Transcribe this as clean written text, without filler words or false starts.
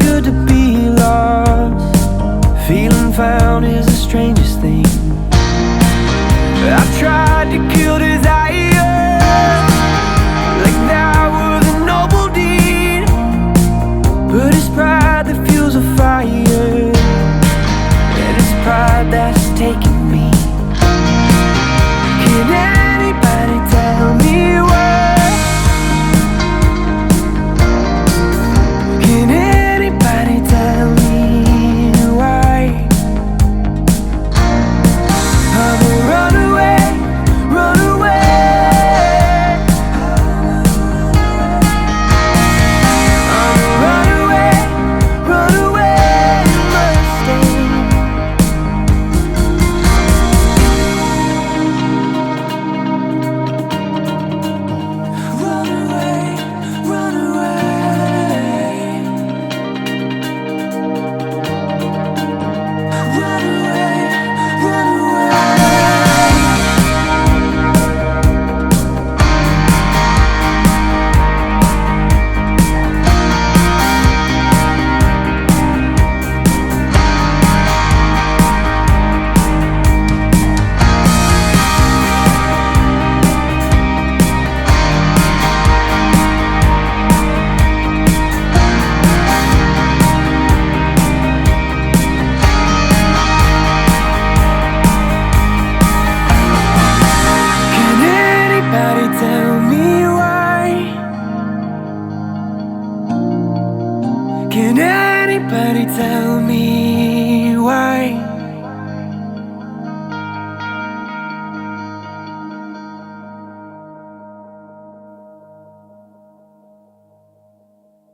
good to be lost. Feeling found is the strangest thing. I've tried to kill desire, like that was a noble deed. But it's pride that fuels a fire, and it's pride that's taking me. Can anybody tell me why? Can anybody tell me why? I'm a runaway, runaway. I'm a runaway, runaway Mustang. Runaway, runaway. Runaway, runaway. Can anybody tell me why? Can anybody tell